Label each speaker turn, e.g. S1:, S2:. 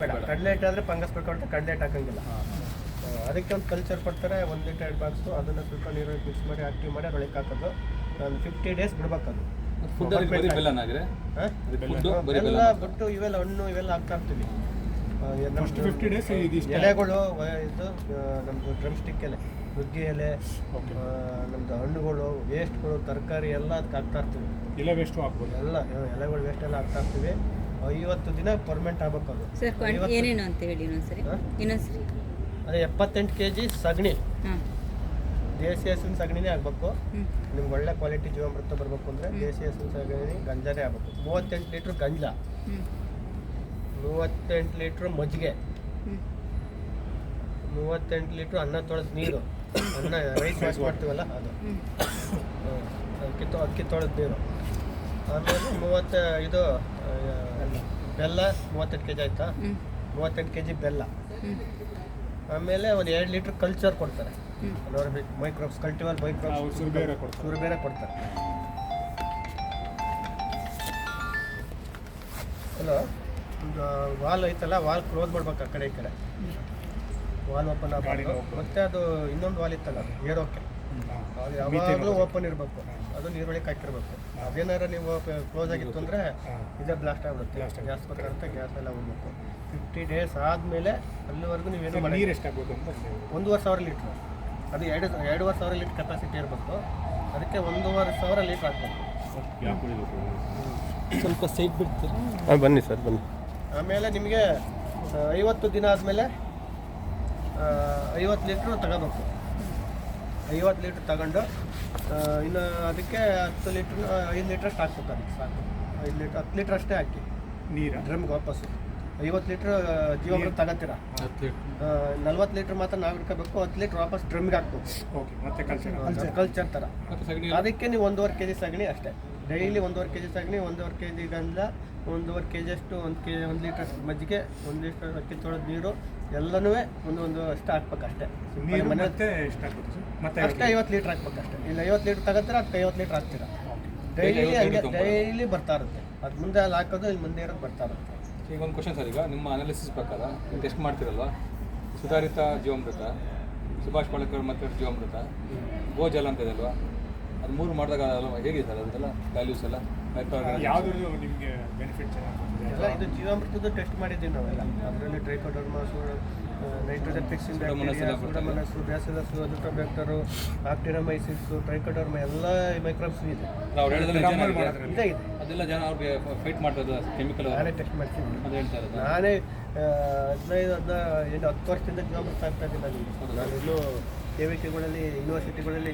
S1: ಬೇಡ. ಕಡಲೆ ಹಿಟ್ಟಾದರೆ ಫಂಗಸ್ ಬೇಕಾಗುತ್ತೆ, ಕಡಲೆ ಹಿಟ್ಟು ಹಾಕಂಗಿಲ್ಲ. ಅದಕ್ಕೆ ಒಂದು ಕಲ್ಚರ್ ಕೊಡ್ತಾರೆ, 1 ಲೀಟರ್ 2 ಬಾಕ್ಸು. ಅದನ್ನು ಸ್ವಲ್ಪ ನೀರಲ್ಲಿ ಮಿಕ್ಸ್ ಮಾಡಿ ಆಕ್ಟಿವ್ ಮಾಡಿ ಅದರೊಳಗೆ ಹಾಕೋದು. ಒಂದು 50 ಡೇಸ್ ಬಿಡ್ಬೇಕು ಅದು. ಬೆಲ್ಲ ಬಿಟ್ಟು ಇವೆಲ್ಲ ಹಣ್ಣು ಇವೆಲ್ಲ ಹಾಕ್ತಾ ಇರ್ತೀವಿ. ಎಲೆಗಳು ಇದು ನಮ್ಮದು ಡ್ರಮ್ ಸ್ಟಿಕ್ ಎಲೆ, ನುಗ್ಗೆ ಎಲೆ, ನಮ್ಮದು ಹಣ್ಣುಗಳು, ವೇಸ್ಟ್ಗಳು, ತರಕಾರಿ ಎಲ್ಲ ಅದಕ್ಕೆ ಹಾಕ್ತಾ ಇರ್ತೀವಿ.
S2: ಎಲೆ ವೇಸ್ಟು ಹಾಕ್ಬೋದು,
S1: ಎಲ್ಲ ಎಲೆಗಳು ವೇಸ್ಟ್ ಎಲ್ಲ ಹಾಕ್ತಾ ಇರ್ತೀವಿ. 50 ದಿನ ಪರ್ಮೆಂಟ್ ಆಗಬೇಕು ಅದು.
S3: ಏನೇನು ಅಂತ ಹೇಳಿ ಇನ್ನೊಂದ್ಸರಿ.
S1: ಅದೇ 78 kg ಸಗಣಿ, ದೇಸಿ ಹಸುವಿನ ಸಗಣಿನೇ ಆಗಬೇಕು. ನಿಮ್ಗೆ ಒಳ್ಳೆ ಕ್ವಾಲಿಟಿ ಜೀವಾಮೃತ ಬರಬೇಕು ಅಂದರೆ ದೇಸಿ ಹಸುವಿನ ಸಗಣಿ ಗಂಜಾನೇ ಆಗಬೇಕು. 38 ಲೀಟ್ರ್ ಗಂಜಲ, 38 ಲೀಟ್ರ್ ಮಜ್ಜಿಗೆ, 38 ಲೀಟ್ರ್ ಅನ್ನ ತೊಳೆದ ನೀರು, ಅನ್ನ ರೈಸ್ ವಾಶ್ ಮಾಡ್ತೀವಲ್ಲ ಅದು, ಅಕ್ಕಿ ತೊಳೆದ ನೀರು. ಆಮೇಲೆ 30 ಇದು ಬೆಲ್ಲ 38 kg ಆಯಿತಾ, 38 kg ಬೆಲ್ಲ. ಆಮೇಲೆ ಒಂದು 2 ಲೀಟ್ರ್ ಕಲ್ಚರ್ ಕೊಡ್ತಾರೆ, ಮೈಕ್ರೋಬ್ಸ್, ಕಲ್ಟಿವಲ್ ಮೈಕ್ರೋಬ್ಸ್ ಸುರುಬೇರೆ ಕೊಡ್ತಾರೆ. ಹಲೋ, ವಾಲ್ ಐತಲ್ಲ, ವಾಲ್ ಕ್ಲೋಸ್ ಮಾಡ್ಬೇಕು ಆ ಕಡೆ ಈ ಕಡೆ, ವಾಲ್ ಓಪನ್ ಆಗಬೇಕು. ಮತ್ತೆ ಅದು ಇನ್ನೊಂದು ವಾಲ್ ಇತ್ತಲ್ಲ ಏರೋಕೆ, ಅದು ಯಾವಾಗಲೂ ಓಪನ್ ಇರಬೇಕು, ಅದು ನೀರೊಳಗೆ ಹಾಕಿರ್ಬೇಕು. ಅದೇನಾರ ನೀವು ಕ್ಲೋಸ್ ಆಗಿತ್ತು ಅಂದರೆ ಇದೇ ಬ್ಲಾಸ್ಟ್ ಆಗಿಬಿಡುತ್ತೆ. ಗ್ಯಾಸ್ ಬೇಕಾಗುತ್ತೆ, ಗ್ಯಾಸ್ ಎಲ್ಲ ಹೋಗ್ಬೇಕು. 50 ಡೇಸ್ ಆದಮೇಲೆ ಅಲ್ಲಿವರೆಗೂ ನೀವೇನು ಮಾಡಿ.
S2: ನೀರು ಎಷ್ಟಾಗಬೇಕು ಅಂತ
S1: 1,500 ಲೀಟ್ರ್, ಅದು 2,500 ಲೀಟ್ರ್ ಕೆಪಾಸಿಟಿ ಇರಬೇಕು. ಅದಕ್ಕೆ 1,500 ಲೀಟ್ರ್ ಹಾಕ್ಬೇಕು.
S4: ಸ್ವಲ್ಪ ಸೈಡ್ ಬಿಡ್ತೀರಿ?
S1: ಹಾಂ ಬನ್ನಿ ಸರ್, ಬನ್ನಿ. ಆಮೇಲೆ ನಿಮಗೆ 50 ದಿನ ಆದಮೇಲೆ 50 ಲೀಟ್ರ್ ತಗೋಬೇಕು. 50 ಲೀಟ್ರ್ ತಗೊಂಡು ಇನ್ನು ಅದಕ್ಕೆ 10 ಲೀಟ್ರ್ 5 ಲೀಟ್ರ್ ಅಷ್ಟು ಹಾಕ್ಬೇಕು. ಅದಕ್ಕೆ ಸಾಕು, 5 ಲೀಟ್ರ್ 10 ಲೀಟ್ರ್ ಅಷ್ಟೇ ಹಾಕಿ
S2: ನೀರು
S1: ಡ್ರಮ್ಗೆ ವಾಪಸ್ಸು. 50 ಲೀಟ್ರ್ ಜೀವಾಮೃತ ತಗೋತೀರ, 40 ಲೀಟ್ರ್ ಮಾತ್ರ ನಾವು ಇಟ್ಕೋಬೇಕು, 10 ಲೀಟ್ರ್ ವಾಪಸ್ ಡ್ರಮ್ಗೆ ಹಾಕ್ಬೇಕು.
S2: ಓಕೆ, ಮತ್ತೆ
S1: ಕಲ್ಚರ್ ಥರ. ಅದಕ್ಕೆ ನೀವು 1.5 kg ಸಗಣಿ ಅಷ್ಟೇ, ಡೈಲಿ 1.5 kg ಸಗಣಿ, 1.5 kg ಗಂಜಲ, 1.5 kg ಅಷ್ಟು, 1 ಲೀಟ್ರ್ ಅಷ್ಟು ಮಜ್ಜಿಗೆ, 1 ಲೀಟ್ರ್ ಅಕ್ಕಿ ತೊಳೆದ ನೀರು ಎಲ್ಲನೂ ಒಂದು ಅಷ್ಟು ಹಾಕ್ಬೇಕು ಅಷ್ಟೇ.
S2: ಮತ್ತೆ
S1: ಅಷ್ಟೇ 50 ಲೀಟ್ರ್ ಹಾಕ್ಬೇಕು ಅಷ್ಟೇ. ಇಲ್ಲ 50 ಲೀಟ್ರ್ ತಗೋತೀರ, ಅದಕ್ಕೆ 50 ಲೀಟ್ರ್ ಹಾಕ್ತೀರಾ. ಡೈಲಿ ಹಂಗೆ ಡೈಲಿ ಬರ್ತಾ ಇರುತ್ತೆ. ಅದು ಮುಂದೆ ಅಲ್ಲಿ ಹಾಕೋದು, ಇಲ್ಲಿ ಮುಂದೆ ಇರೋದು ಬರ್ತಾ ಇರುತ್ತೆ.
S4: ಈಗ ಒಂದು ಕ್ವಶನ್ ಸರ್, ಈಗ ನಿಮ್ಮ ಅನಾಲಿಸಿಸ್ ಪ್ರಕಾರ ನೀವು ಟೆಸ್ಟ್ ಮಾಡ್ತಿರಲ್ವ, ಸುಧಾರಿತ ಜೀವಾಮೃತ, ಸುಭಾಷ್ ಪಾಳೇಕರ್ ಮತ್ತು ಜೀವಾಮೃತ, ಗೋಜಲ ಅಂತ ಇದೆ ಅಲ್ವಾ, ಅದು 3 ಮಾಡಿದಾಗ ಹೇಗಿದೆ ಸರ್ ಅದೆಲ್ಲ ವ್ಯಾಲ್ಯೂಸ್ ಎಲ್ಲ?
S2: ಯಾವುದು ನಿಮಗೆ ಬೆನಿಫಿಟ್
S1: ಎಲ್ಲ ಇದು ಜೀವಾಮೃತದ್ದು ಟೆಸ್ಟ್ ಮಾಡಿದ್ದೀವಿ ನಾವೆಲ್ಲ. ಅದರಲ್ಲಿ Trichoderma, nitrogen fixing bacteria, Pseudomonas, Bacillus, Azotobacter, actinomycetes, Trichoderma ಎಲ್ಲ ಮೈಕ್ರೋಬ್ಸ್ ಇದೆ.
S4: ಅದೆಲ್ಲ ಜನ ಅವ್ರಿಗೆ ಫೈಟ್ ಮಾಡ್ತಾರೆ ಕೆಮಿಕಲ್.
S1: ನಾನೇ ಟೆಸ್ಟ್ ಮಾಡ್ತೀನಿ,
S4: ಅದು ಹೇಳ್ತಾರೆ.
S1: ನಾನೇ 10 ವರ್ಷದಿಂದ ಜೀವಾಮೃತ ಆಗ್ತಾ ಇದ್ದೀನಿ. ನಾನು ಇನ್ನೂ KVKಗಳಲ್ಲಿ ಯೂನಿವರ್ಸಿಟಿಗಳಲ್ಲಿ